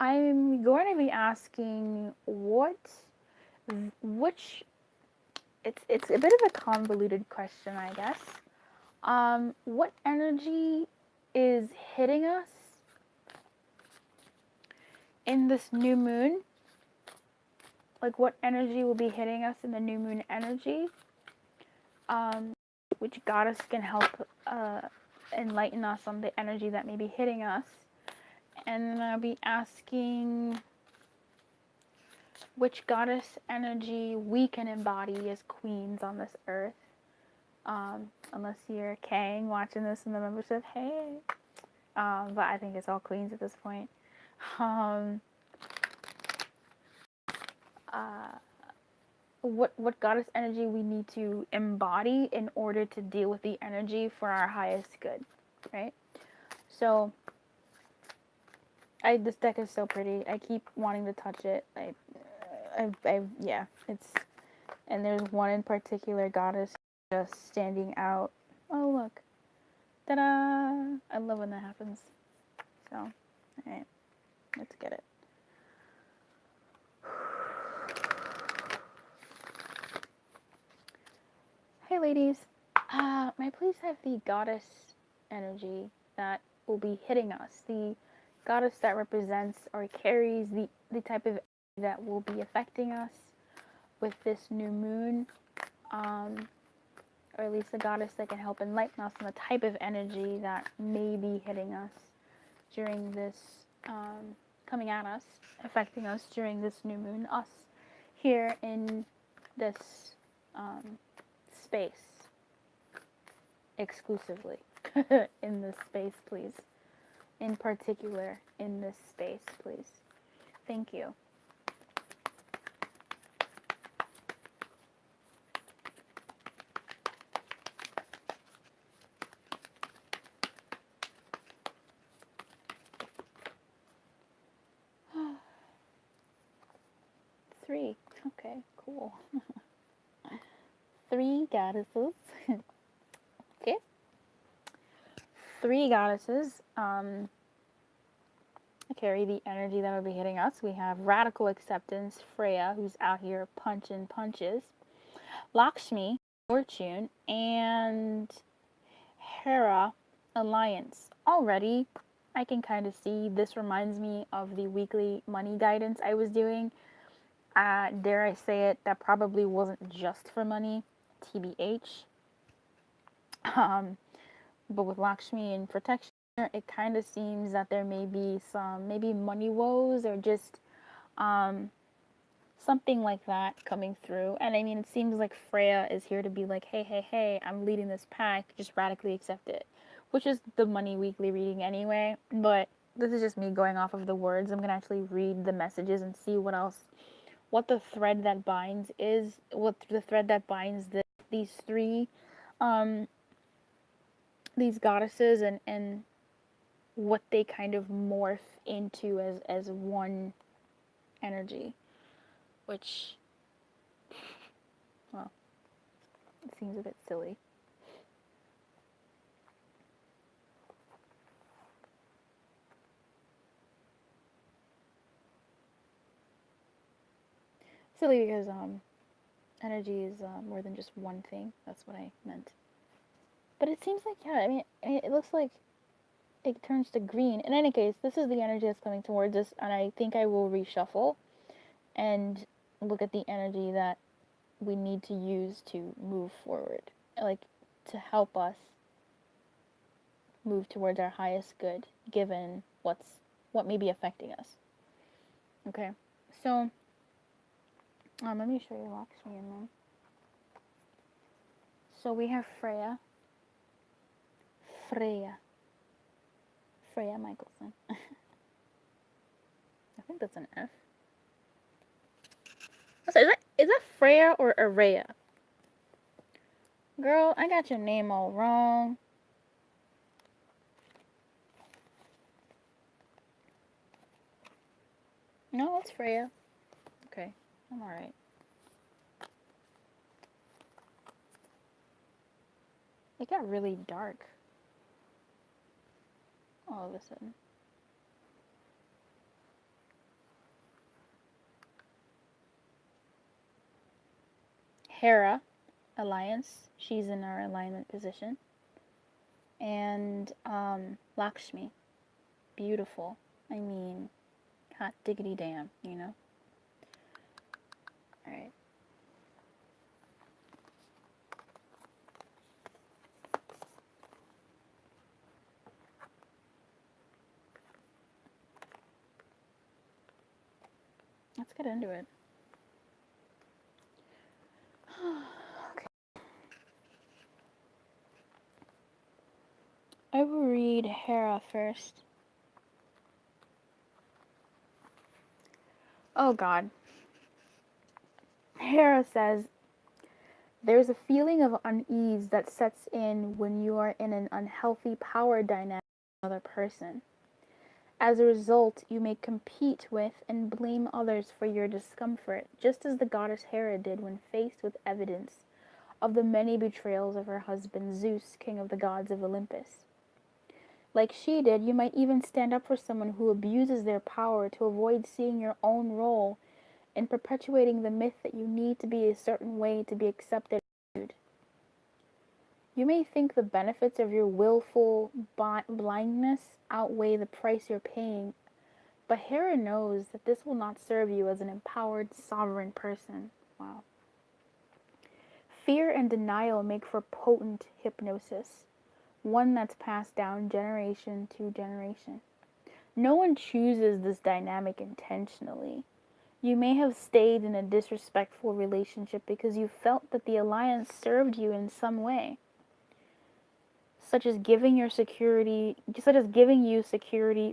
I'm going to be asking which, it's a bit of a convoluted question, I guess. What energy is hitting us in this new moon? Like, what energy will be hitting us in the new moon energy? Um, which goddess can help enlighten us on the energy that may be hitting us? And then I'll be asking which goddess energy we can embody as queens on this earth. Unless you're Kang watching this in the membership, hey. But I think it's all queens at this point. Um, uh, what goddess energy we need to embody in order to deal with the energy for our highest good, right? So, this deck is so pretty. I keep wanting to touch it. Yeah, it's, and there's one in particular goddess just standing out. Oh look, ta-da! I love when that happens. So, all right, let's get it. Hey ladies, may I please have the goddess energy that will be hitting us, the goddess that represents or carries the type of energy that will be affecting us with this new moon, or at least the goddess that can help enlighten us on the type of energy that may be hitting us during this, coming at us, affecting us during this new moon, us here in this space, exclusively in this space, please. In particular, in this space, please. Thank you. Three. Okay, cool. Three goddesses. Okay. Three goddesses carry the energy that will be hitting us. We have Radical Acceptance, Freya, who's out here punching punches, Lakshmi, Fortune, and Hera, Alliance. Already, I can kind of see this reminds me of the weekly money guidance I was doing. Dare I say it, that probably wasn't just for money, TBH. But with Lakshmi and protection, it kind of seems that there may be some maybe money woes or just something like that coming through. And I mean, it seems like Freya is here to be like, hey, hey, hey, I'm leading this pack, just radically accept it, which is the money weekly reading anyway. But this is just me going off of the words. I'm gonna actually read the messages and see what else, what the thread that binds is, what the thread that binds these three, these goddesses, and what they kind of morph into as one energy, which, well, it seems a bit silly. Silly because energy is more than just one thing. That's what I meant. But it seems like, yeah, I mean, it looks like it turns to green. In any case, this is the energy that's coming towards us, and I think I will reshuffle and look at the energy that we need to use to move forward, like to help us move towards our highest good, given what may be affecting us. Okay, so let me show you Lakshmi and then. So we have Freya. Freya Michelson. I think that's an F. So is that Freya or Araya? Girl, I got your name all wrong. No, it's Freya. Okay, I'm alright. It got really dark all of a sudden. Hera, alliance. She's in our alignment position. And Lakshmi, beautiful. I mean, hot diggity damn, you know? Alright. Let's get into it. Okay. I will read Hera first. Oh God. Hera says, there's a feeling of unease that sets in when you are in an unhealthy power dynamic with another person. As a result, you may compete with and blame others for your discomfort, just as the goddess Hera did when faced with evidence of the many betrayals of her husband Zeus, king of the gods of Olympus. Like she did, you might even stand up for someone who abuses their power to avoid seeing your own role in perpetuating the myth that you need to be a certain way to be accepted. You may think the benefits of your willful blindness outweigh the price you're paying, but Hera knows that this will not serve you as an empowered, sovereign person. Wow. Fear and denial make for potent hypnosis, one that's passed down generation to generation. No one chooses this dynamic intentionally. You may have stayed in a disrespectful relationship because you felt that the alliance served you in some way, such as giving you security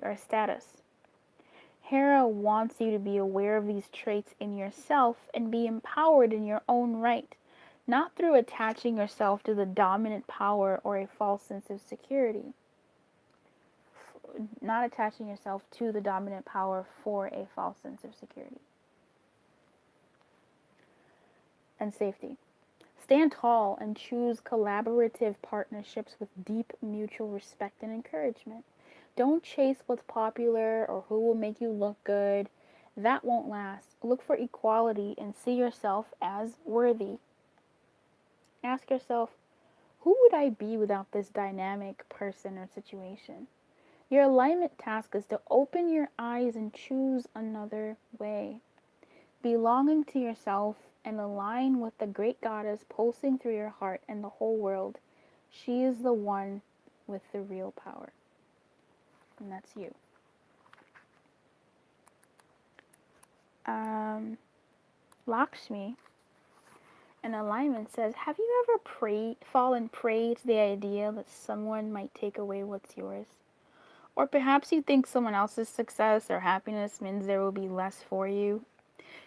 or status. Hera wants you to be aware of these traits in yourself and be empowered in your own right, not through attaching yourself to the dominant power or a false sense of security. Not attaching yourself to the dominant power for a false sense of security and safety. Stand tall and choose collaborative partnerships with deep mutual respect and encouragement. Don't chase what's popular or who will make you look good. That won't last. Look for equality and see yourself as worthy. Ask yourself, who would I be without this dynamic person or situation? Your alignment task is to open your eyes and choose another way. Belonging to yourself and align with the great goddess pulsing through your heart and the whole world. She is the one with the real power. And that's you. Lakshmi, in alignment, says, have you ever fallen prey to the idea that someone might take away what's yours? Or perhaps you think someone else's success or happiness means there will be less for you.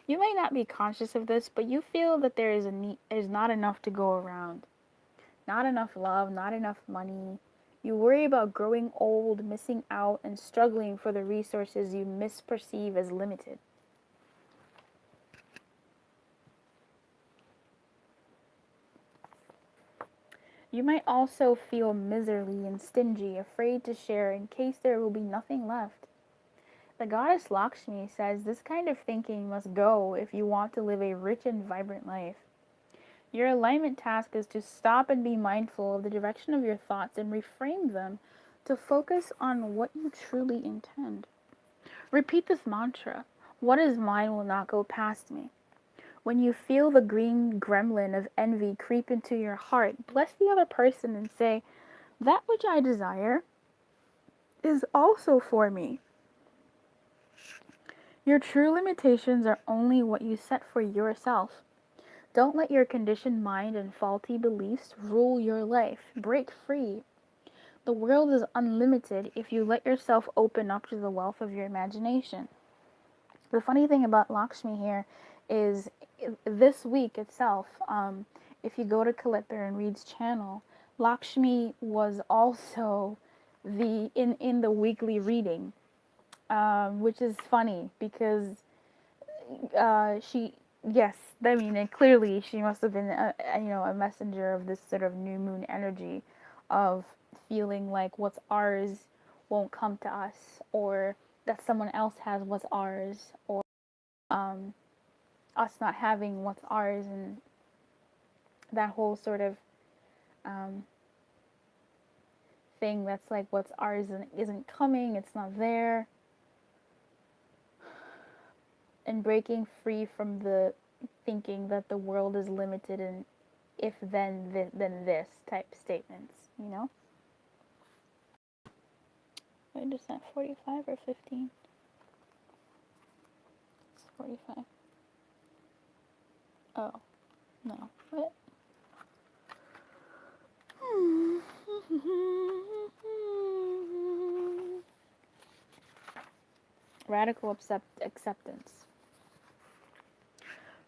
You might not be conscious of this, but you feel that there is not enough to go around. Not enough love, not enough money. You worry about growing old, missing out, and struggling for the resources you misperceive as limited. You might also feel miserly and stingy, afraid to share in case there will be nothing left. The goddess Lakshmi says this kind of thinking must go if you want to live a rich and vibrant life. Your alignment task is to stop and be mindful of the direction of your thoughts and reframe them to focus on what you truly intend. Repeat this mantra: what is mine will not go past me. When you feel the green gremlin of envy creep into your heart, bless the other person and say, that which I desire is also for me. Your true limitations are only what you set for yourself. Don't let your conditioned mind and faulty beliefs rule your life. Break free. The world is unlimited if you let yourself open up to the wealth of your imagination. The funny thing about Lakshmi here is this week itself, if you go to Kalither and Reed's channel, Lakshmi was also in the weekly reading, which is funny because she, yes, I mean, and clearly she must have been a messenger of this sort of new moon energy of feeling like what's ours won't come to us, or that someone else has what's ours, or us not having what's ours, and that whole sort of um, thing that's like what's ours isn't coming, it's not there, and breaking free from the thinking that the world is limited in if then this type statements, you know? Wait, is that 45 or 15? It's 45. Oh, no. What? Radical acceptance.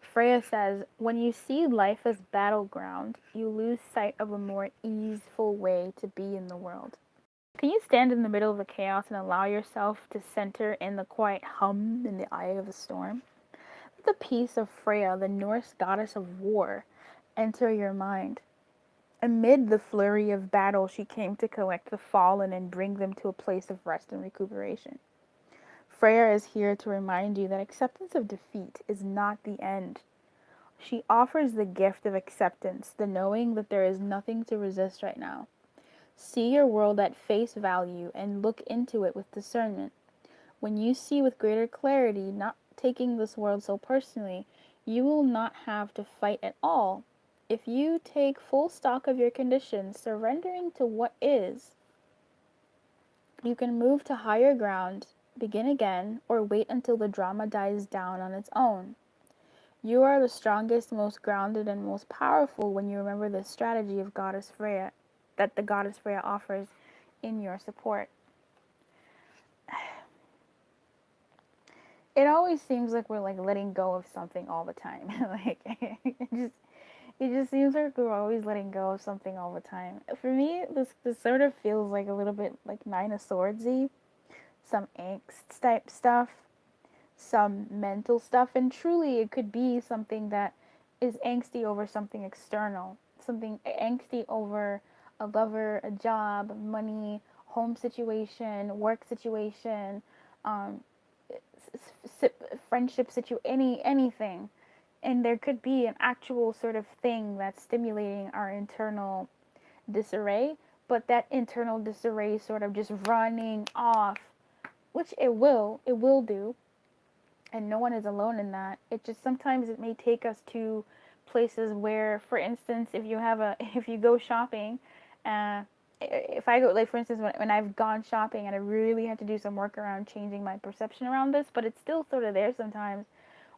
Freya says, when you see life as battleground, you lose sight of a more easeful way to be in the world. Can you stand in the middle of the chaos and allow yourself to center in the quiet hum in the eye of the storm? Let the peace of Freya, the Norse goddess of war, enter your mind. Amid the flurry of battle, she came to collect the fallen and bring them to a place of rest and recuperation. Freya is here to remind you that acceptance of defeat is not the end. She offers the gift of acceptance, the knowing that there is nothing to resist right now. See your world at face value and look into it with discernment. When you see with greater clarity, not taking this world so personally, you will not have to fight at all. If you take full stock of your conditions, surrendering to what is, you can move to higher ground, begin again, or wait until the drama dies down on its own. You are the strongest, most grounded, and most powerful when you remember the strategy of Goddess Freya that the Goddess Freya offers in your support. It always seems like we're like letting go of something all the time. Like it just seems like we're always letting go of something all the time. For me, this sort of feels like a little bit like Nine of Swordsy, some angst type stuff, some mental stuff, and truly it could be something that is angsty over something external, something angsty over a lover, a job, money, home situation, work situation, um, friendship situation, anything. And there could be an actual sort of thing that's stimulating our internal disarray, but that internal disarray sort of just running off, which it will do, and no one is alone in that. It just sometimes it may take us to places where, for instance, if you go shopping, uh, if I go, like for instance, when I've gone shopping and I really had to do some work around changing my perception around this, but it's still sort of there sometimes.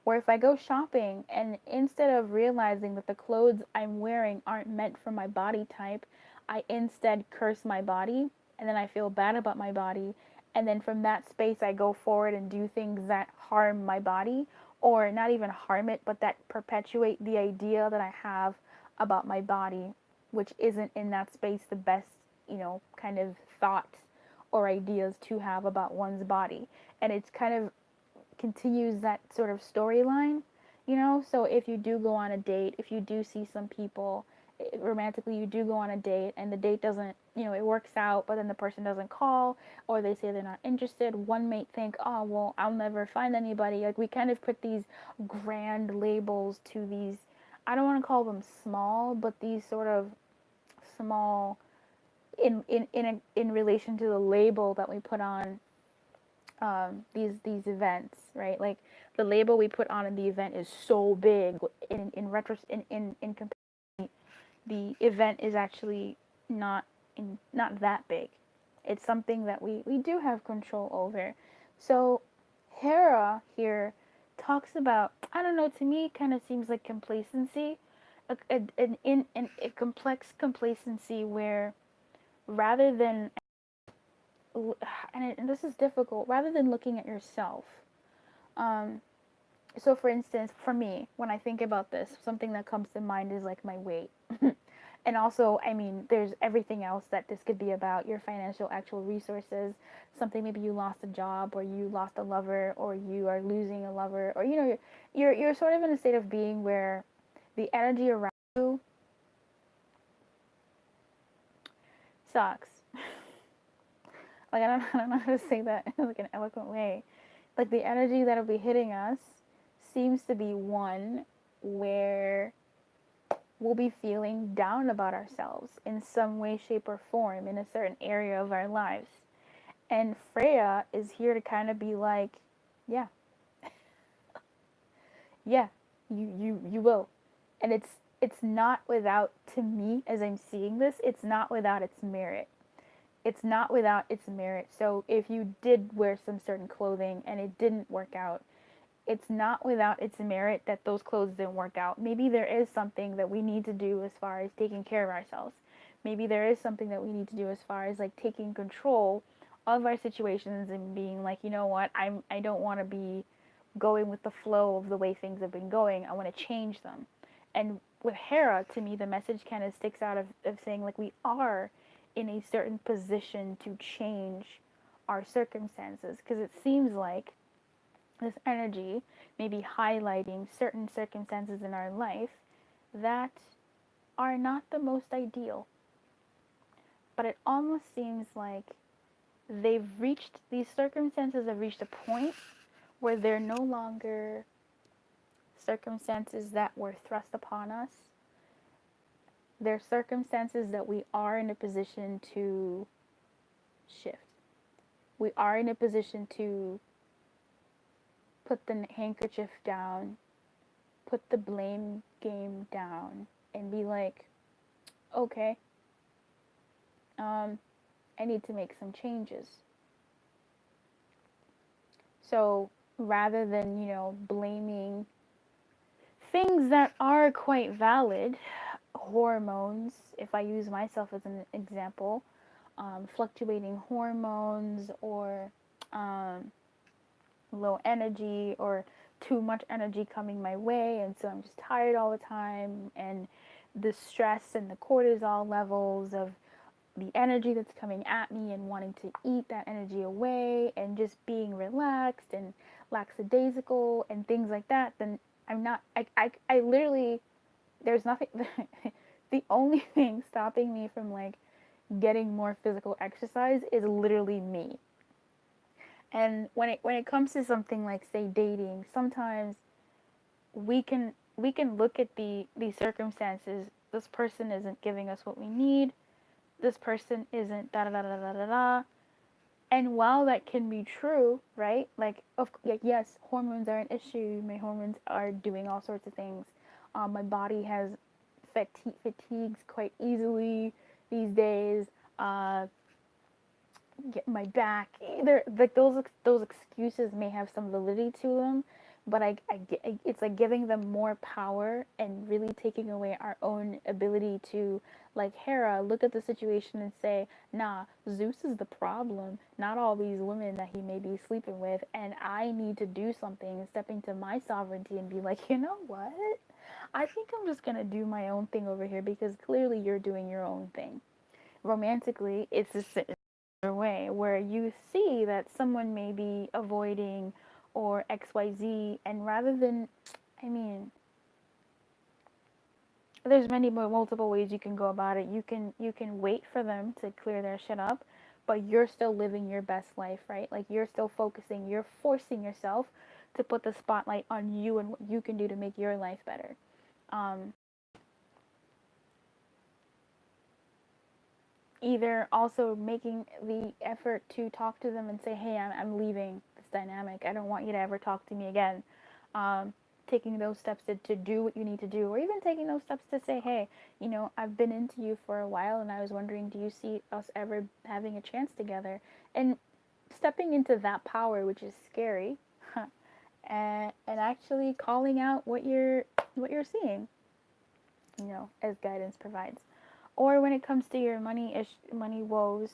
Where if I go shopping and instead of realizing that the clothes I'm wearing aren't meant for my body type, I instead curse my body and then I feel bad about my body. And then from that space, I go forward and do things that harm my body, or not even harm it, but that perpetuate the idea that I have about my body, which isn't in that space the best, kind of thoughts or ideas to have about one's body. And it's kind of continues that sort of storyline. So if you do go on a date, if you do see some people romantically, you do go on a date and the date doesn't, it works out, but then the person doesn't call or they say they're not interested, one may think, oh well, I'll never find anybody. Like, we kind of put these grand labels to these, I don't want to call them small, but these sort of small in relation to the label that we put on these events, right? Like, the label we put on in the event is so big. In comparison, the event is actually not that big. It's something that we do have control over. So Hera here talks about, I don't know, to me it kind of seems like complacency, a complex complacency where rather than and this is difficult, rather than looking at yourself. Um, so, for instance, for me, when I think about this, something that comes to mind is like my weight. And also, I mean, there's everything else that this could be about, your financial actual resources, something, maybe you lost a job or you lost a lover or you are losing a lover, or you're sort of in a state of being where the energy around you sucks. Like, I don't know how to say that in like an eloquent way. Like, the energy that'll be hitting us seems to be one where we'll be feeling down about ourselves in some way, shape, or form in a certain area of our lives. And Freya is here to kind of be like, yeah, yeah, you will. And it's not without, to me, as I'm seeing this, it's not without its merit. It's not without its merit. So if you did wear some certain clothing and it didn't work out, it's not without its merit that those clothes didn't work out. Maybe there is something that we need to do as far as taking care of ourselves. Maybe there is something that we need to do as far as like taking control of our situations and being like, you know what, I don't want to be going with the flow of the way things have been going. I want to change them. And with Hera, to me, the message kind of sticks out of saying like we are in a certain position to change our circumstances, because it seems like this energy may be highlighting certain circumstances in our life that are not the most ideal. But it almost seems like these circumstances have reached a point where they're no longer circumstances that were thrust upon us. They're circumstances that we are in a position to shift. We are in a position to put the handkerchief down, put the blame game down, and be like, okay, I need to make some changes. So rather than, blaming things that are quite valid, hormones, if I use myself as an example, fluctuating hormones or um, low energy or too much energy coming my way, and so I'm just tired all the time, and the stress and the cortisol levels of the energy that's coming at me and wanting to eat that energy away and just being relaxed and lackadaisical and things like that, then I'm not, I literally, there's nothing, the only thing stopping me from like getting more physical exercise is literally me. And when it comes to something like, say, dating, sometimes we can look at the circumstances. This person isn't giving us what we need. This person isn't da da da da da da da. And while that can be true, right? Like yes, hormones are an issue. My hormones are doing all sorts of things. My body has fatigues quite easily these days. Uh, get my back. Either like those excuses may have some validity to them, but it's like giving them more power and really taking away our own ability to, like Hera, look at the situation and say, nah, Zeus is the problem, not all these women that he may be sleeping with, and I need to do something and step into my sovereignty and be like, you know what? I think I'm just gonna do my own thing over here because clearly you're doing your own thing. Romantically, it's a similar way where you see that someone may be avoiding or XYZ, and rather than, I mean, there's many multiple ways you can go about it. You can wait for them to clear their shit up, but you're still living your best life, right? Like you're still focusing, you're forcing yourself to put the spotlight on you and what you can do to make your life better. Um, Either also making the effort to talk to them and say, hey, I'm leaving this dynamic. I don't want you to ever talk to me again. Taking those steps to do what you need to do, or even taking those steps to say, hey, I've been into you for a while and I was wondering, do you see us ever having a chance together? And stepping into that power, which is scary, and actually calling out what you're seeing, as guidance provides. Or when it comes to your money woes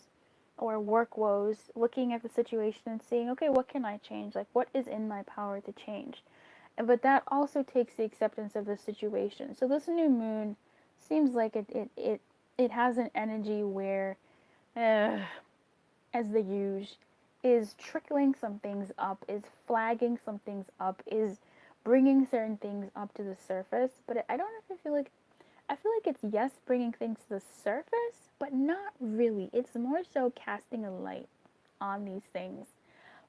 or work woes, looking at the situation and seeing, okay, what can I change? Like, what is in my power to change? But that also takes the acceptance of the situation. So this new moon seems like it has an energy where, as the usual, is trickling some things up, is flagging some things up, is bringing certain things up to the surface. But I don't know if I feel like it's, yes, bringing things to the surface, but not really. It's more so casting a light on these things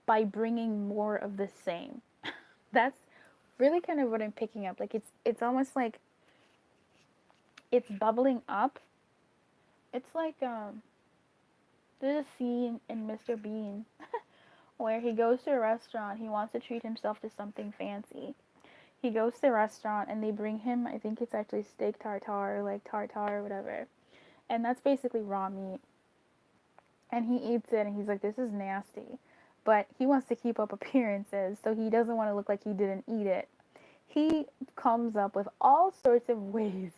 by bringing more of the same. That's really kind of what I'm picking up. Like it's almost like it's bubbling up. It's like there's a scene in Mr. Bean where he goes to a restaurant. He wants to treat himself to something fancy. He goes to the restaurant and they bring him, I think it's actually steak tartare, like tartare or whatever. And that's basically raw meat. And he eats it and he's like, this is nasty. But he wants to keep up appearances, so he doesn't want to look like he didn't eat it. He comes up with all sorts of ways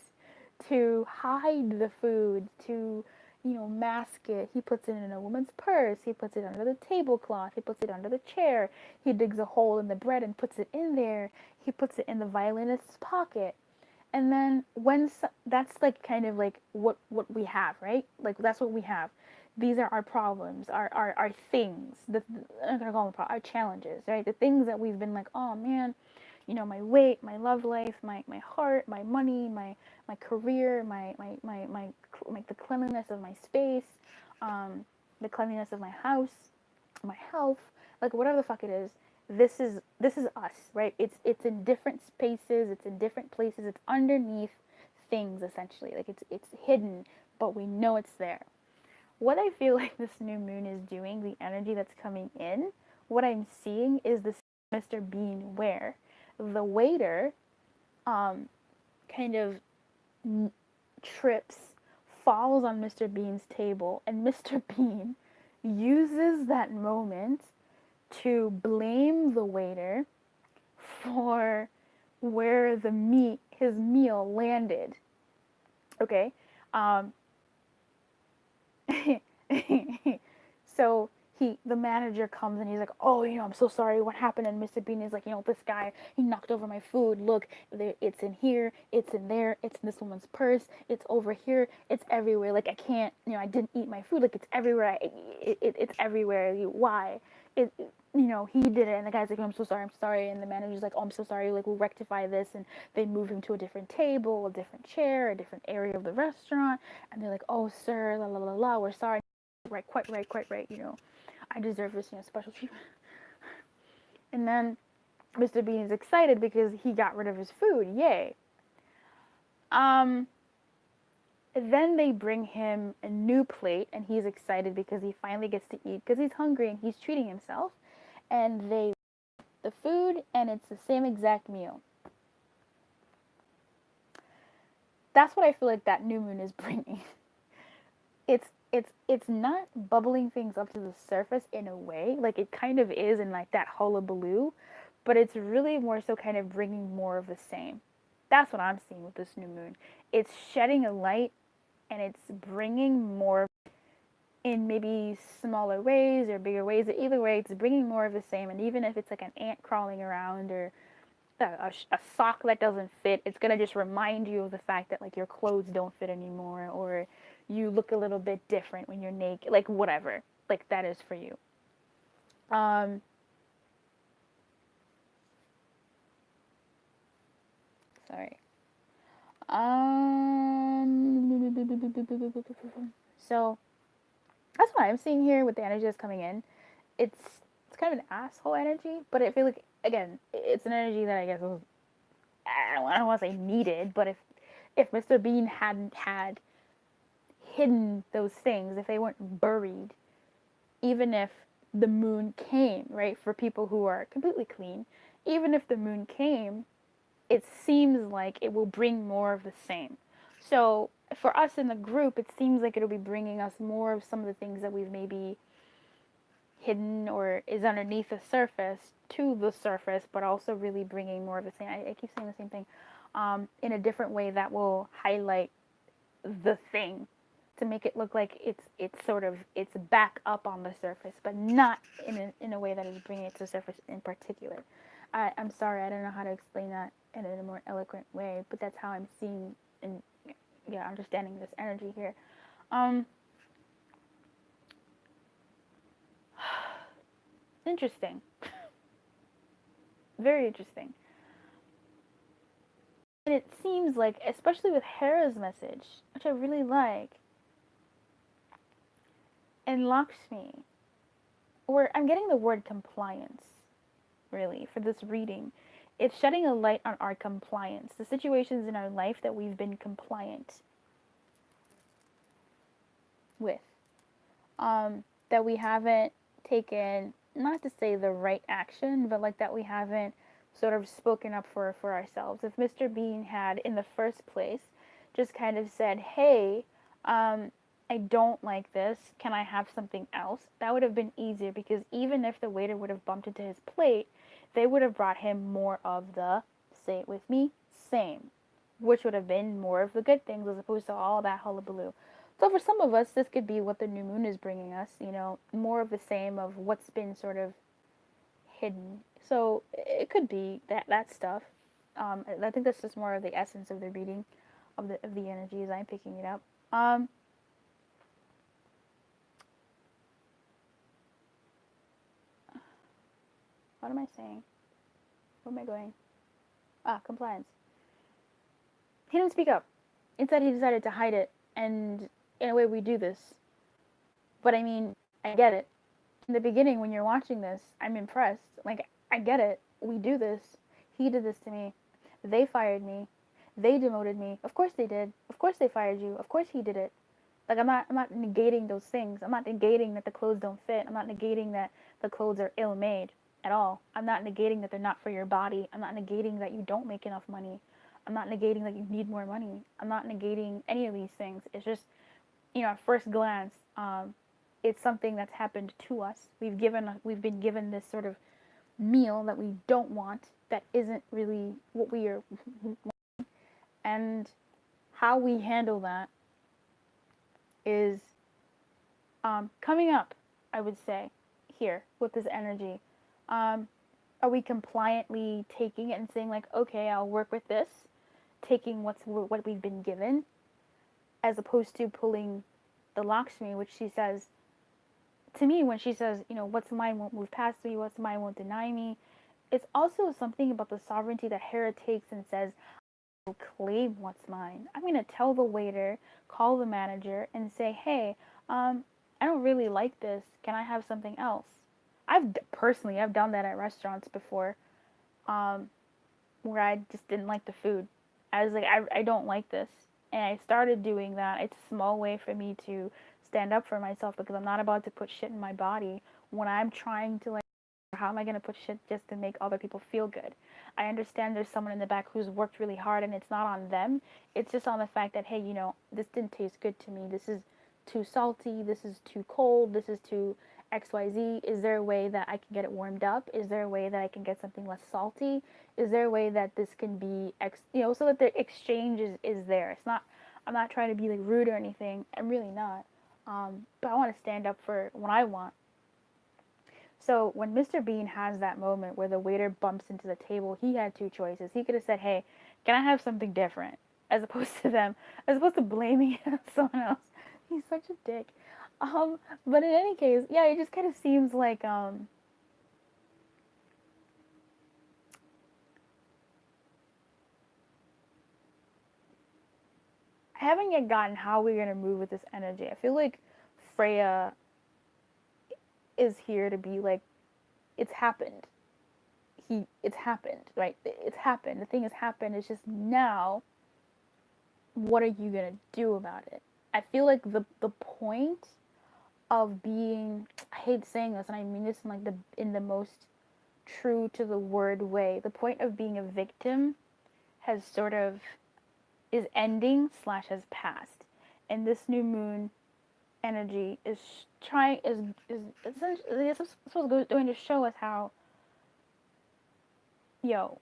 to hide the food, to, mask it. He puts it in a woman's purse. He puts it under the tablecloth. He puts it under the chair. He digs a hole in the bread and puts it in there. He puts it in the violinist's pocket. And then that's like kind of like what we have, right? Like that's what we have. These are our problems, our things. I'm gonna call them our challenges, right? The things that we've been like, oh man, my weight, my love life, my heart, my money, my career, my the cleanliness of my space, um, the cleanliness of my house, my health, like whatever the fuck it is. This is us, right? It's in different spaces, it's in different places, it's underneath things essentially. Like it's hidden, but we know it's there. What I feel like this new moon is doing, the energy that's coming in, what I'm seeing is this Mr. Bean where the waiter kind of trips, falls on Mr. Bean's table, and Mr. Bean uses that moment to blame the waiter for where his meal landed. Okay? Um, so the manager comes and he's like, oh, I'm so sorry, what happened? And Mr. Bean is like, this guy, he knocked over my food. Look, it's in here, it's in there, it's in this woman's purse, it's over here, it's everywhere. Like I can't, I didn't eat my food. Like it's everywhere. It's everywhere. Why? He did it, and the guy's like, oh, I'm so sorry, I'm sorry. And the manager's like, oh, I'm so sorry. Like we'll rectify this, and they move him to a different table, a different chair, a different area of the restaurant, and they're like, oh, sir, la la la la, we're sorry. Right, quite right, quite right. I deserve this, special treatment. And then Mr. Bean is excited because he got rid of his food. Yay. Um, then they bring him a new plate, and he's excited because he finally gets to eat because he's hungry and he's treating himself. And they the food, and it's the same exact meal. That's what I feel like that new moon is bringing. It's not bubbling things up to the surface in a way, like it kind of is in like that hullabaloo, but it's really more so kind of bringing more of the same. That's what I'm seeing with this new moon. It's shedding a light and it's bringing more in maybe smaller ways or bigger ways. Either way, it's bringing more of the same. And even if it's like an ant crawling around or a sock that doesn't fit, it's gonna just remind you of the fact that like your clothes don't fit anymore, or you look a little bit different when you're naked, like whatever, like that is for you. Um, sorry. So that's what I'm seeing here with the energy that's coming in. It's it's kind of an asshole energy, but I feel like again, it's an energy that I guess was I don't want to say needed, but if Mr. Bean hadn't had hidden those things, if they weren't buried, even if the moon came, right, for people who are completely clean, even if the moon came, it seems like it will bring more of the same. So for us in the group, it seems like it'll be bringing us more of some of the things that we've maybe hidden or is underneath the surface to the surface, but also really bringing more of the same. I keep saying the same thing in a different way that will highlight the thing to make it look like it's sort of it's back up on the surface, but not in a way that is bringing it to the surface in particular. I'm sorry, I don't know how to explain that in a more eloquent way, but that's how I'm seeing and yeah, understanding this energy here. Um, interesting, very interesting. And it seems like, especially with Hera's message, which I really like, and Lakshmi, where I'm getting the word compliance, really, for this reading. It's shedding a light on our compliance, the situations in our life that we've been compliant with, that we haven't taken, not to say the right action, but like that we haven't sort of spoken up for ourselves. If Mr. Bean had in the first place just kind of said, hey, I don't like this, can I have something else, that would have been easier, because even if the waiter would have bumped into his plate, they would have brought him more of the, say it with me, same, which would have been more of the good things as opposed to all that hullabaloo. So for some of us, this could be what the new moon is bringing us, more of the same of what's been sort of hidden. So it could be that stuff. I think that's just more of the essence of the reading, of the energy as I'm picking it up. What am I saying? Where am I going? Compliance. He didn't speak up. Instead, he decided to hide it. And in a way, we do this. But I mean, I get it. In the beginning, when you're watching this, I'm impressed. Like, I get it. We do this. He did this to me. They fired me. They demoted me. Of course they did. Of course they fired you. Of course he did it. Like, I'm not negating those things. I'm not negating that the clothes don't fit. I'm not negating that the clothes are ill made at all. I'm not negating that they're not for your body. I'm not negating that you don't make enough money. I'm not negating that you need more money. I'm not negating any of these things. It's just, at first glance, it's something that's happened to us. We've been given this sort of meal that we don't want, that isn't really what we are, and how we handle that is coming up, I would say, here with this energy. Are we compliantly taking it and saying like, okay, I'll work with this, taking what we've been given, as opposed to pulling the Lakshmi, which she says to me when she says, what's mine won't move past me, what's mine won't deny me. It's also something about the sovereignty that Hera takes and says, I'll claim what's mine. I'm going to tell the waiter, call the manager, and say, hey, I don't really like this. Can I have something else? I've done that at restaurants before, where I just didn't like the food. I was like, I don't like this. And I started doing that. It's a small way for me to stand up for myself, because I'm not about to put shit in my body when I'm trying to, like, how am I going to put shit just to make other people feel good? I understand there's someone in the back who's worked really hard and it's not on them. It's just on the fact that, hey, this didn't taste good to me. This is too salty. This is too cold. This is too XYZ. Is there a way that I can get it warmed up? Is there a way that I can get something less salty? Is there a way that this can be, so that the exchange is there? It's not, I'm not trying to be like rude or anything. I'm really not. But I want to stand up for what I want. So when Mr. Bean has that moment where the waiter bumps into the table, he had two choices. He could have said, hey, can I have something different? As opposed to blaming it on someone else. He's such a dick. But in any case, yeah, it just kind of seems like, I haven't yet gotten how we're going to move with this energy. I feel like Freya is here to be like, it's happened. It's happened, right? It's happened. The thing has happened. It's just now, what are you gonna do about it? I feel like the point of being, I hate saying this, and I mean this in the most true to the word way. The point of being a victim has sort of is ending / has passed, and this new moon energy is trying is essentially it's supposed going to show us how, yo,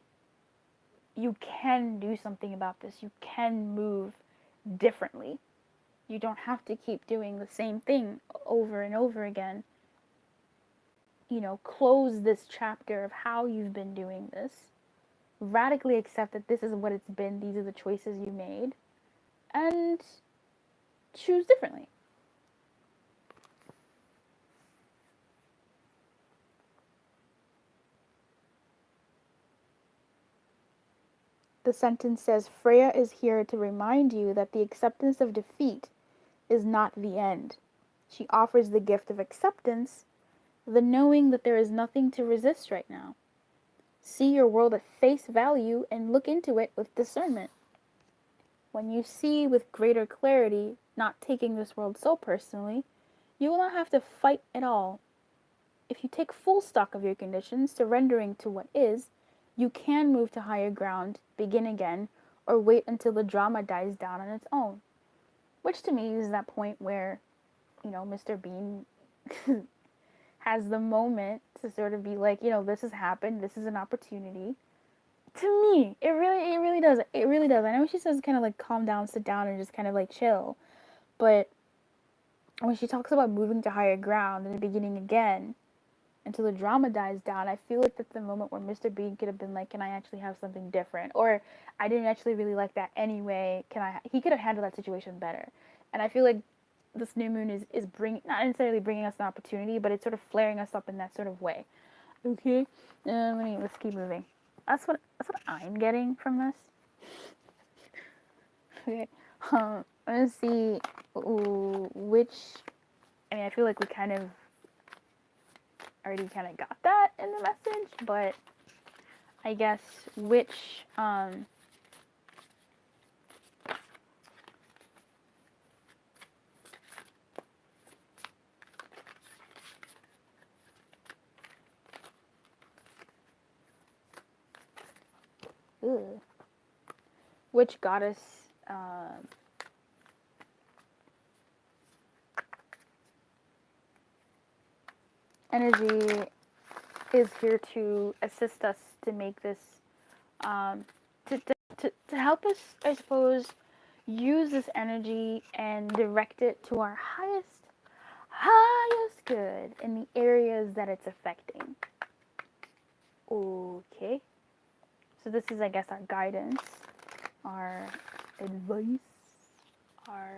you can do something about this. You can move differently. You don't have to keep doing the same thing over and over again. Close this chapter of how you've been doing this. Radically accept that this is what it's been. These are the choices you made. And choose differently. The sentence says, Freya is here to remind you that the acceptance of defeat is not the end. She offers the gift of acceptance, the knowing that there is nothing to resist right now. See your world at face value and look into it with discernment. When you see with greater clarity, not taking this world so personally, you will not have to fight at all. If you take full stock of your conditions, surrendering to what is, you can move to higher ground, begin again, or wait until the drama dies down on its own. Which to me is that point where, Mr. Bean has the moment to sort of be like, this has happened, this is an opportunity. To me, it really does. It really does. I know she says kind of like calm down, sit down, and just kind of like chill. But when she talks about moving to higher ground and beginning again until the drama dies down, I feel like that's the moment where Mr. Bean could have been like, "Can I actually have something different?" Or "I didn't actually really like that anyway. Can I?" He could have handled that situation better. And I feel like this new moon is bring not necessarily bringing us an opportunity, but it's sort of flaring us up in that sort of way. Okay, let's keep moving. That's what I'm getting from this. Okay, let's see which. I mean, I feel like we kind of already kind of got that in the message, but I guess which ugh, which goddess energy is here to assist us to make this to help us, I suppose, use this energy and direct it to our highest good in the areas that it's affecting. Okay, so this is, I guess, our guidance, our advice, our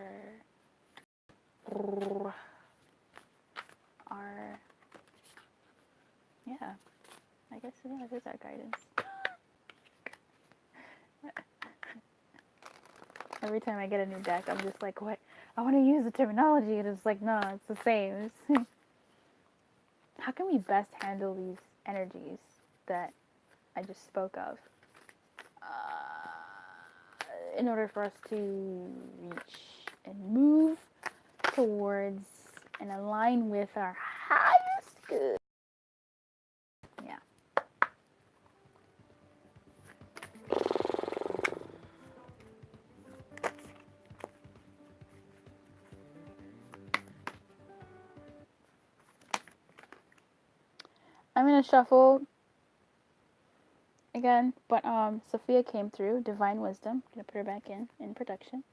yeah, I guess it is our guidance. Every time I get a new deck, I'm just like, what? I want to use the terminology, and it's like, no, it's the same. How can we best handle these energies that I just spoke of in order for us to reach and move towards and align with our highest good? Yeah. I'm gonna shuffle again, but Sophia came through, divine wisdom. I'm gonna put her back in production.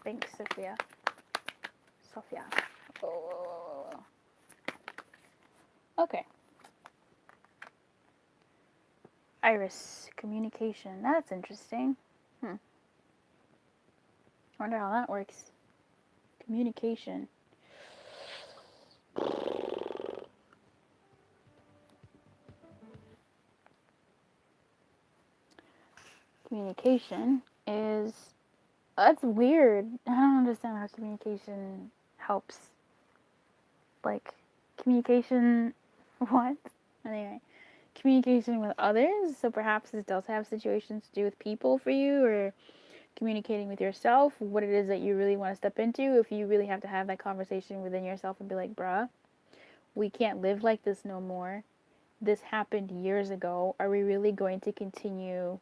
Thanks, Sophia. Oh. Okay. Iris, communication. That's interesting. I wonder how that works. Communication. Communication is. That's weird. I don't understand how communication helps. Like, communication. What? Anyway. Communication with others. So perhaps this does have situations to do with people for you, or communicating with yourself, what it is that you really want to step into. If you really have to have that conversation within yourself and be like, bruh, we can't live like this no more. This happened years ago. Are we really going to continue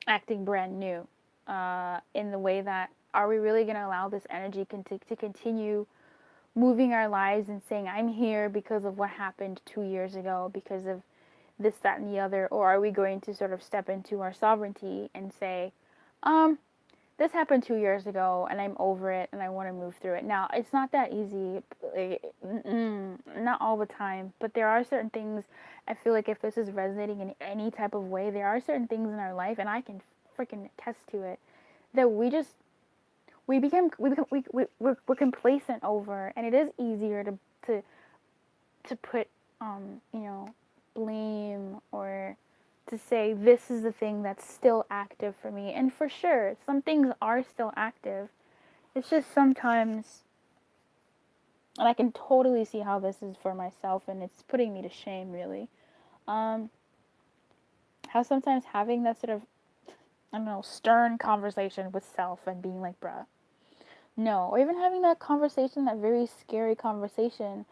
acting brand new in the way that, are we really going to allow this energy to continue moving our lives and saying, I'm here because of what happened 2 years ago, because of this, that, and the other? Or are we going to sort of step into our sovereignty and say, this happened 2 years ago and I'm over it and I want to move through it? Now, it's not that easy, not all the time, but there are certain things. I feel like if this is resonating in any type of way, there are certain things in our life, and I can freaking attest to it, that we're complacent over, and it is easier to put blame, or to say this is the thing that's still active for me. And for sure, some things are still active. It's just sometimes And I can totally see how this is for myself, and it's putting me to shame, really. Um, how sometimes having that sort of, I don't know, stern conversation with self and being like, bruh, no. Or even having that conversation, that very scary conversation.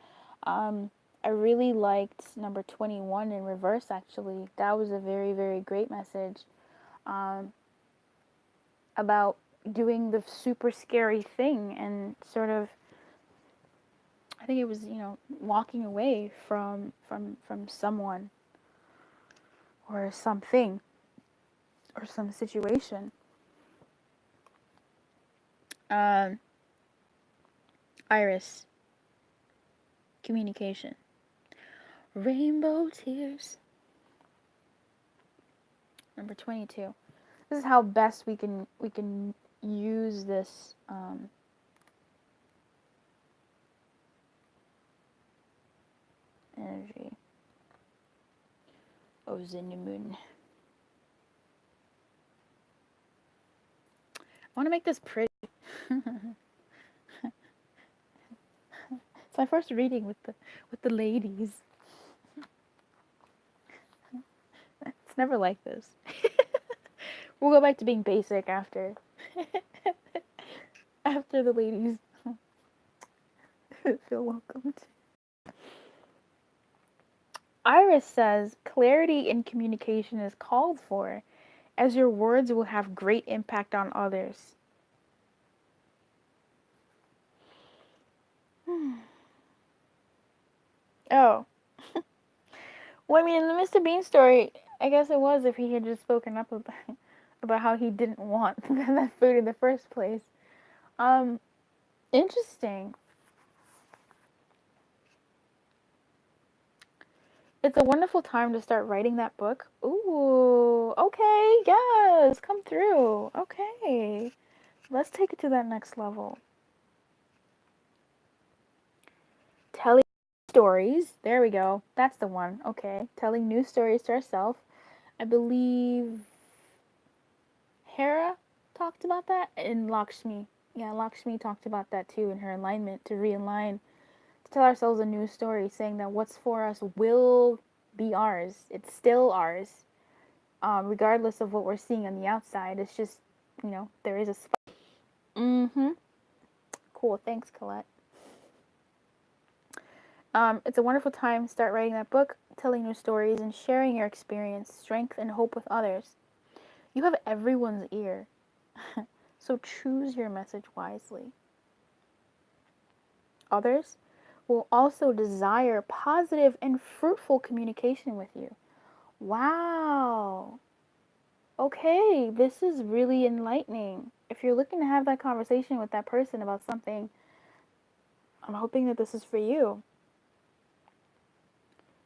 Um, I really liked number 21 in reverse, actually. That was a very, very great message um, about doing the super scary thing and sort of, I think it was, walking away from someone or something or some situation. Um, Iris, communication. Rainbow tears. Number 22. This is how best we can use this energy. Ozinmun. I want to make this pretty. It's my first reading with the ladies. It's never like this. We'll go back to being basic after after the ladies feel welcomed. Iris says clarity in communication is called for, as your words will have great impact on others. Oh, well, I mean, in the Mr. Bean story, I guess it was if he had just spoken up about how he didn't want that food in the first place. Um, Interesting. It's a wonderful time to start writing that book. Ooh, okay, yes, come through. Okay, let's take it to that next level. Telling stories. There we go. That's the one. Okay, telling new stories to ourselves. I believe Hera talked about that, and Lakshmi. Yeah, Lakshmi talked about that too in her alignment to realign, to tell ourselves a new story, saying that what's for us will be ours. It's still ours, regardless of what we're seeing on the outside. It's just, there is a spot. Mm-hmm. Cool. Thanks, Colette. It's a wonderful time to start writing that book, telling new stories, and sharing your experience, strength, and hope with others. You have everyone's ear, so choose your message wisely. Others will also desire positive and fruitful communication with you. Wow. Okay, this is really enlightening. If you're looking to have that conversation with that person about something, I'm hoping that this is for you.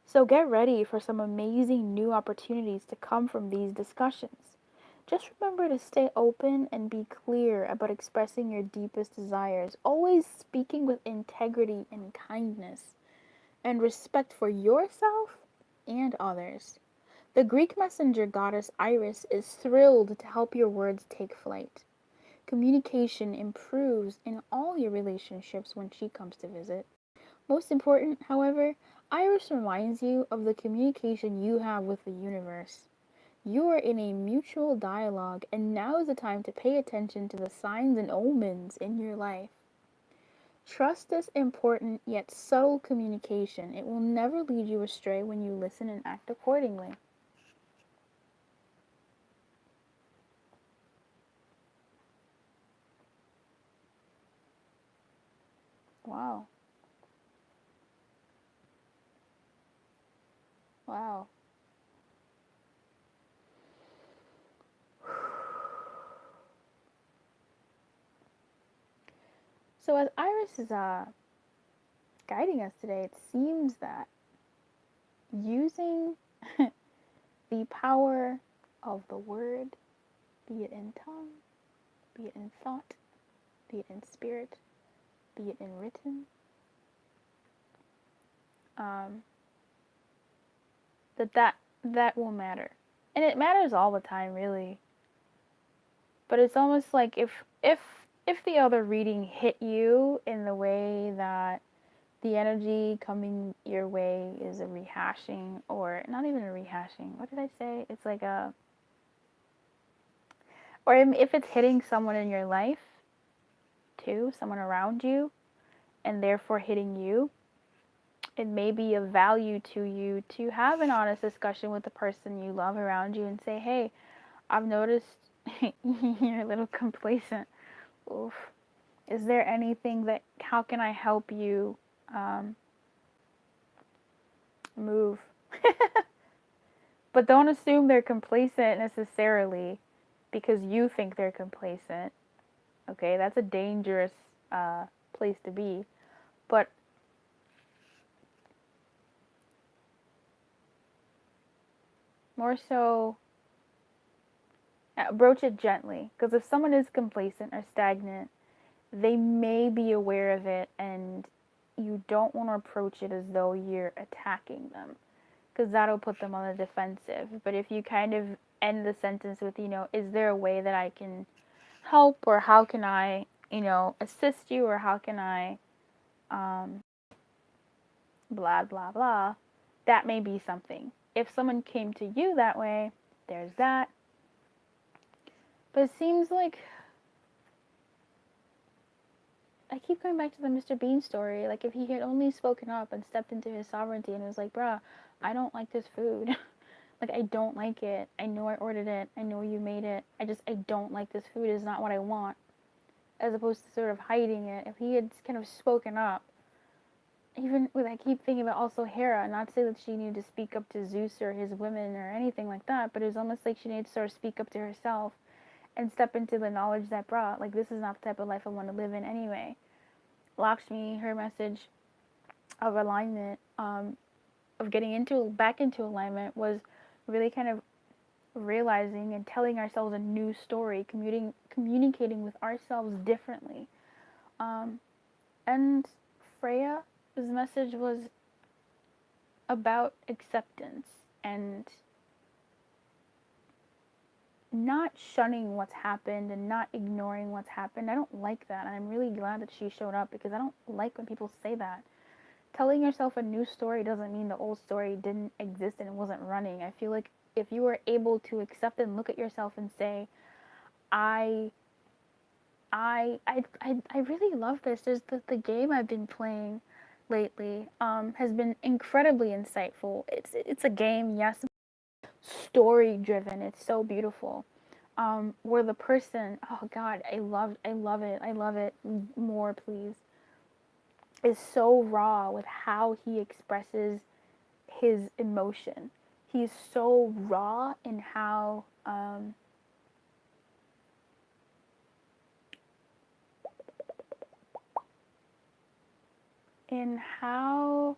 So get ready for some amazing new opportunities to come from these discussions. Just remember to stay open and be clear about expressing your deepest desires, always speaking with integrity and kindness, and respect for yourself and others. The Greek messenger goddess Iris is thrilled to help your words take flight. Communication improves in all your relationships when she comes to visit. Most important, however, Iris reminds you of the communication you have with the universe. You are in a mutual dialogue, and now is the time to pay attention to the signs and omens in your life. Trust this important yet subtle communication. It will never lead you astray when you listen and act accordingly. Wow. Wow. So as Iris is guiding us today, it seems that using the power of the word, be it in tongue, be it in thought, be it in spirit, be it in written, um, that will matter, and it matters all the time, really. But it's almost like if the other reading hit you in the way that the energy coming your way is a rehashing, or not even a rehashing. What did I say? It's like a, or if it's hitting someone in your life too, someone around you, and therefore hitting you, it may be of value to you to have an honest discussion with the person you love around you and say, hey, I've noticed you're a little complacent. Oof. Is there anything that, how can I help you move? But don't assume they're complacent necessarily because you think they're complacent. Okay, that's a dangerous place to be. But more so, broach it gently. Because if someone is complacent or stagnant, they may be aware of it, and you don't want to approach it as though you're attacking them, because that'll put them on the defensive. But if you kind of end the sentence with, is there a way that I can help, or how can I, assist you, or how can I, um, blah, blah, blah, that may be something. If someone came to you that way, there's that. But it seems like I keep going back to the Mr. Bean story. Like, if he had only spoken up and stepped into his sovereignty and was like, bruh, I don't like this food. Like, I don't like it. I know I ordered it. I know you made it. I don't like this food. It's not what I want. As opposed to sort of hiding it. If he had kind of spoken up, even with, I keep thinking about also Hera, not to say that she needed to speak up to Zeus or his women or anything like that, but it was almost like she needed to sort of speak up to herself and step into the knowledge that, bruh, like, this is not the type of life I want to live in anyway. Lakshmi, her message of alignment, of getting back into alignment, was really kind of realizing and telling ourselves a new story, communicating with ourselves differently. And Freya's message was about acceptance and not shunning what's happened and not ignoring what's happened. I don't like that. And I'm really glad that she showed up, because I don't like when people say that. Telling yourself a new story doesn't mean the old story didn't exist and it wasn't running. I feel like if you were able to accept and look at yourself and say, I I really love this. There's the game I've been playing lately has been incredibly insightful. It's a game, yes, story driven. It's so beautiful. Where the person, oh God, I love it more, please, is so raw with how he expresses his emotion. He's so raw in how in how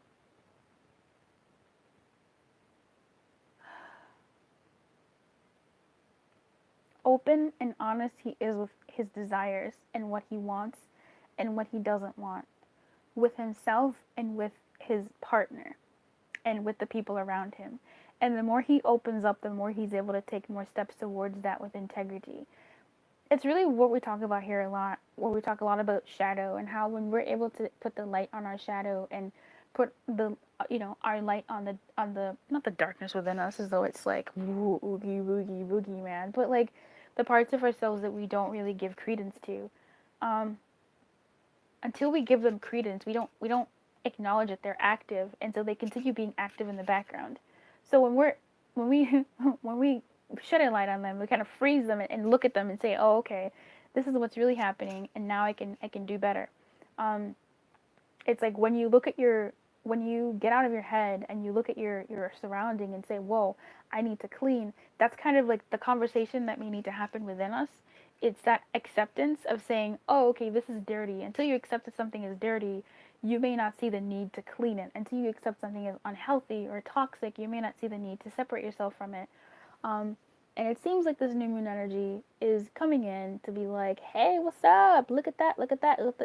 open and honest he is with his desires and what he wants and what he doesn't want, with himself and with his partner and with the people around him. And the more he opens up, the more he's able to take more steps towards that with integrity. It's really what we talk about here a lot, where we talk a lot about shadow and how when we're able to put the light on our shadow and put the our light on the not the darkness within us as though it's like woo, oogie woogie woogie man, but like the parts of ourselves that we don't really give credence to. Um, until we give them credence, we don't acknowledge that they're active, and so they continue being active in the background. So when we when we shed a light on them, we kind of freeze them and look at them and say, oh, okay, this is what's really happening, and now I can do better. Um, it's like when you get out of your head and you look at your surrounding and say, whoa, I need to clean. That's kind of like the conversation that may need to happen within us. It's that acceptance of saying, oh, okay, this is dirty. Until you accept that something is dirty, you may not see the need to clean it. Until you accept something is unhealthy or toxic, you may not see the need to separate yourself from it. Um, and it seems like this new moon energy is coming in to be like, hey, what's up? Look at that. Look at that. Look.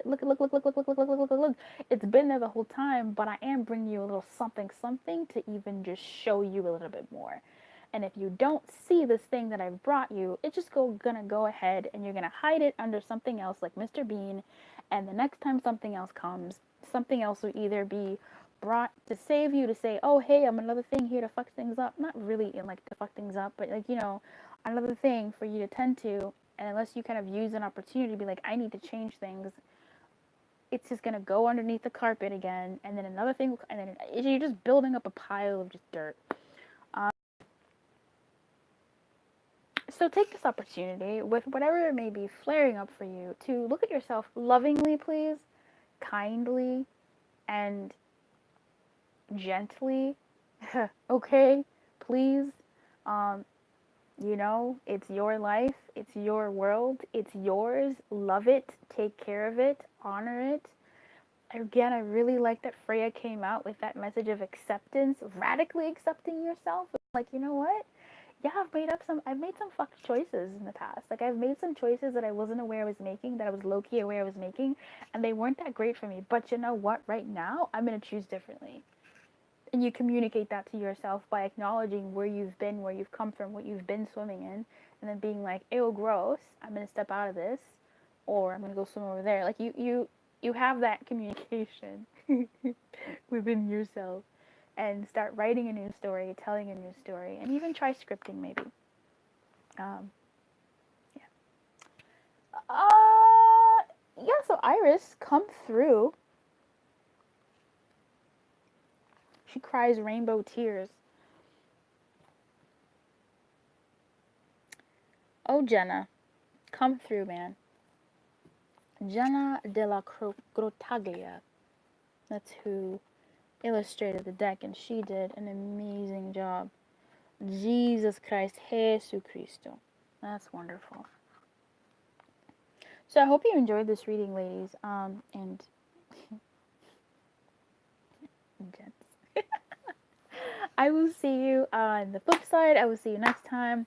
It's been there the whole time, but I am bringing you a little something, something to even just show you a little bit more. And if you don't see this thing that I've brought you, it's just gonna go ahead and you're gonna hide it under something else like Mr. Bean. And the next time something else comes, something else will either be brought to save you, to say, oh, hey, I'm another thing here to fuck things up. Not really in like to fuck things up, but like, another thing for you to tend to. And unless you kind of use an opportunity to be like, I need to change things, it's just gonna go underneath the carpet again, and then another thing, and then you're just building up a pile of just dirt. So take this opportunity with whatever it may be flaring up for you to look at yourself lovingly, please, kindly, and gently. Okay, please. Um, it's your life, it's your world, it's yours. Love it, take care of it, honor it. Again, I really like that Freya came out with that message of acceptance, radically accepting yourself. Like, you know what? Yeah, I've made some fucked choices in the past. Like, I've made some choices that I wasn't aware I was making, that I was low key aware I was making, and they weren't that great for me. But you know what? Right now, I'm gonna choose differently. And you communicate that to yourself by acknowledging where you've been, where you've come from, what you've been swimming in, and then being like, ew, gross, I'm gonna step out of this, or I'm gonna go swim over there. Like, you have that communication within yourself, and start writing a new story, telling a new story, and even try scripting maybe. Um, yeah. Yeah. So Iris, come through. She cries rainbow tears. Oh, Jenna, come through, man. Jenna de la Grotaglia. That's who illustrated the deck, and she did an amazing job. Jesus Christ, Jesus Cristo. That's wonderful. So I hope you enjoyed this reading, ladies, and gents. I will see you on the flip side. I will see you next time.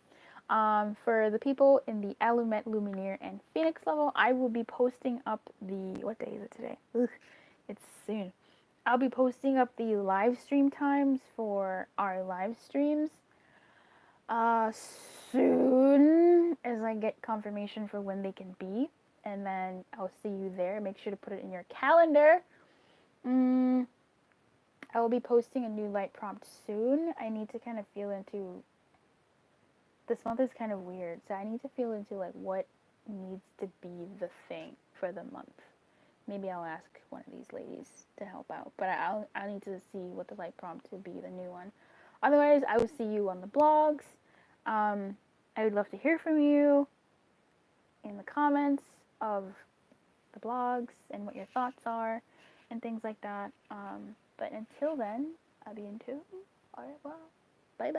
For the people in the Alumet, Lumiere, and Phoenix level, I will be posting up the, what day is it today? Ugh, it's soon. I'll be posting up the live stream times for our live streams soon as I get confirmation for when they can be. And then I'll see you there. Make sure to put it in your calendar. I will be posting a new light prompt soon. I need to kind of feel into, this month is kind of weird, so I need to feel into like what needs to be the thing for the month. Maybe I'll ask one of these ladies to help out, but I'll need to see what the light prompt will be, the new one. Otherwise, I will see you on the blogs. I would love to hear from you in the comments of the blogs and what your thoughts are and things like that. But until then, à bientôt. Au revoir.